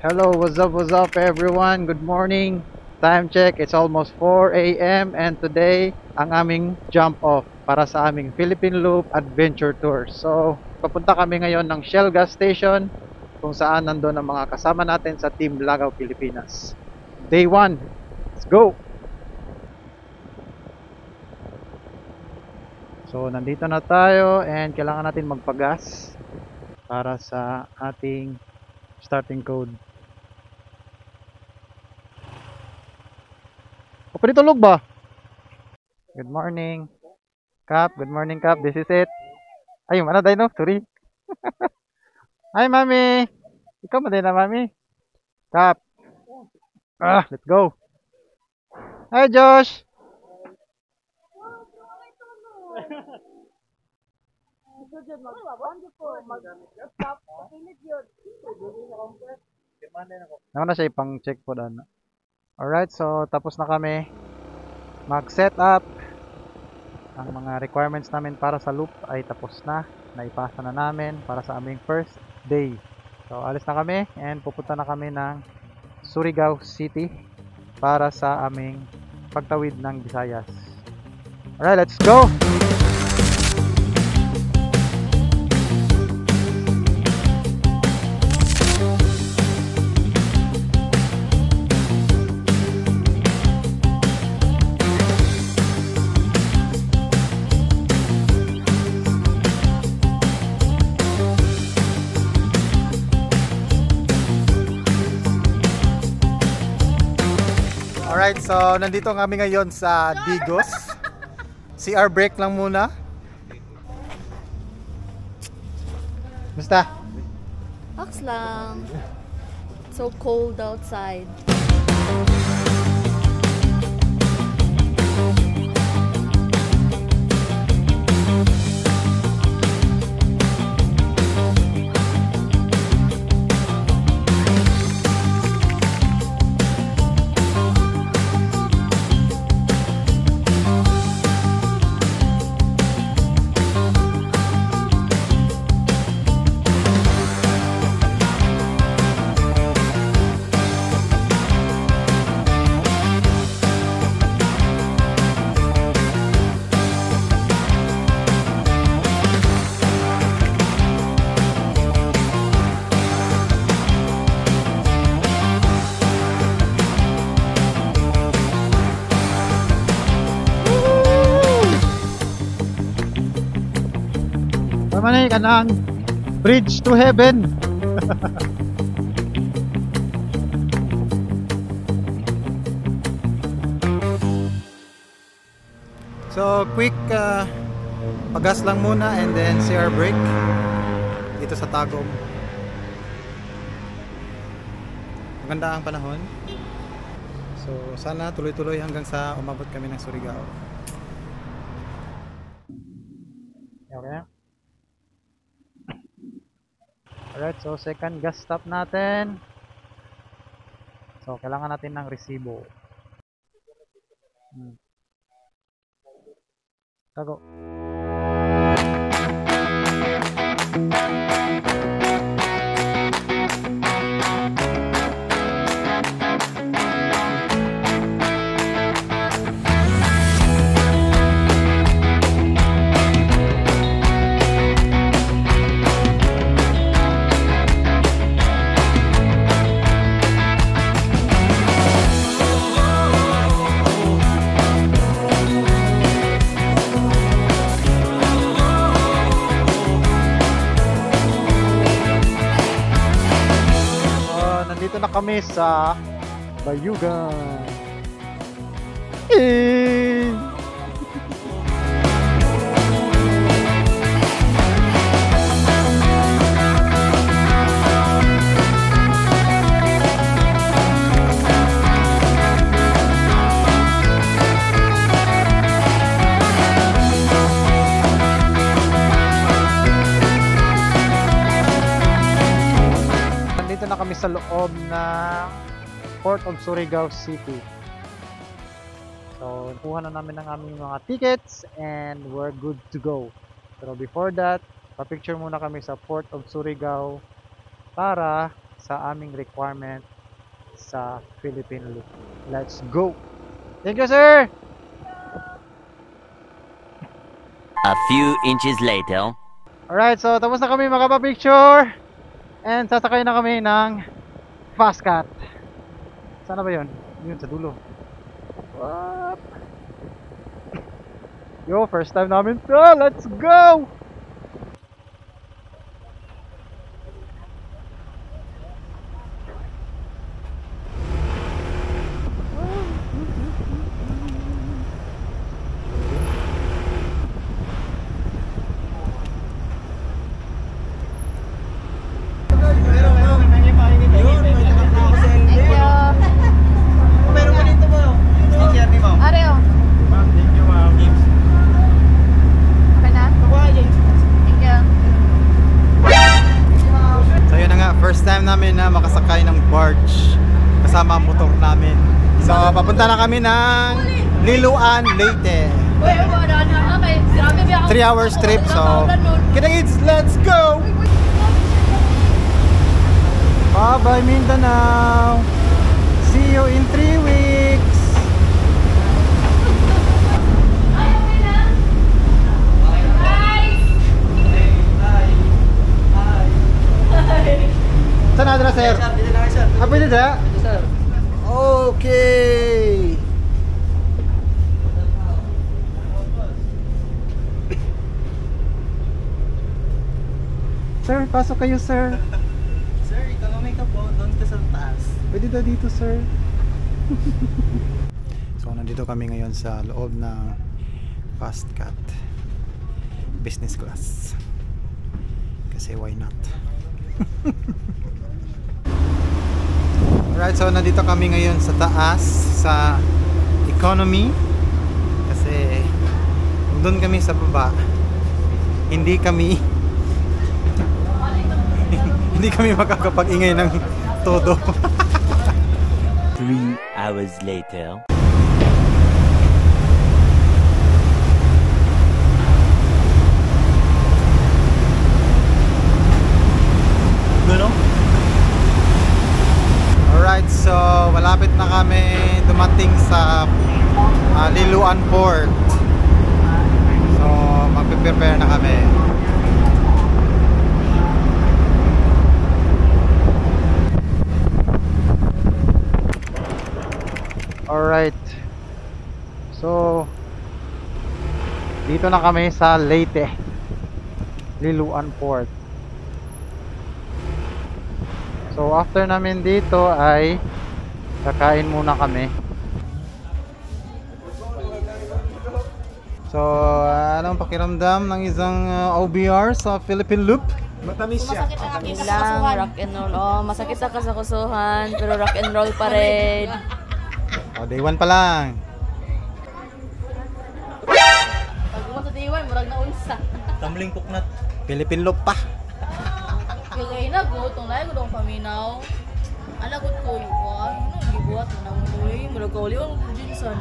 Hello, what's up everyone? Good morning. Time check, it's almost 4 a.m. and today ang aming jump off para sa aming Philippine Loop Adventure Tour. So, papunta kami ngayon ng Shell gas station kung saan nandun ang mga kasama natin sa Team Lagaw Pilipinas. Day 1. Let's go! So, nandito na tayo and kailangan natin magpagas para sa ating starting code. O, pwede tulog ba? Good morning. Kap, good morning Kap. This is it. Ay, mana Dino? Sorry. Hi, Mami. Ikaw mo din na, Mami. Kap. Let's go. Hi, Josh. Naman na siya ipang check po doon. Alright, so tapos na kami mag-set up. Ang mga requirements namin para sa loop ay tapos na. Naipasa na namin para sa aming first day. So alis na kami and pupunta na kami ng Surigao City para sa aming pagtawid ng Visayas. Alright, let's go! Alright, so nandito kami ngayon sa Digos. CR break lang muna. Basta? Ox lang. So cold outside. Manay ka ng bridge to heaven. So quick pagas lang muna and then CR break dito sa Tagum. Maganda ang panahon. So sana tuloy-tuloy hanggang sa umabot kami ng Surigao. Okay. Alright, so second gas stop natin. So kailangan natin ng resibo. Tago. Nandito na kami sa Bayugan. Nandito na kami sa loob ng Port of Surigao City. So, nakuha na namin ang aming mga tickets and we're good to go. Pero before that, pa-picture muna kami sa Port of Surigao para sa aming requirement sa Philippine Loop. Let's go! Thank you, sir! A few inches later. Alright, so tapos na kami makapapicture. And sasakay na kami ng fast cat. Sana ba yun? Yun, sa dulo. What? Yo, first time namin to. Let's go! First time namin na makasakay ng barge kasama ang motor namin. So, papunta na kami ng Liloan, Leyte. 3 hours trip. So, kids, let's go! Bye-bye Mindanao! See you in 3 weeks! Saan na sir? Ah, pwede na? Okay. Sir, pasok kayo sir. Sir, economy ka po, doon ka sa taas. Pwede na dito sir. So nandito kami ngayon sa loob ng Fast Cat business class. Kasi why not? Alright, so nandito kami ngayon sa taas sa economy kasi kung doon kami sa baba hindi kami makakapag-ingay ng todo. 3 hours later. Alright, so malapit na kami dumating sa Liloan Port. So magpe-prepare na kami. Alright. So dito na kami sa Leyte, Liloan Port. So after namin dito ay kakain muna kami. So anong pakiramdam ng isang OBR sa Philippine Loop? Matamis siya. Masakit lang, rock and roll. Oh, masakit sa kasakusuhan, pero rock and roll pa rin. Oh, day 1 pa lang. Pag mo sa day 1, murag na unsa. Tumbling puknat. Philippine Loop pa. Kaya na, gutong lahat ko paminaw. Anak ko ko, ano, gibuhat na naman. Murag ka ulit, ano, Jinsan.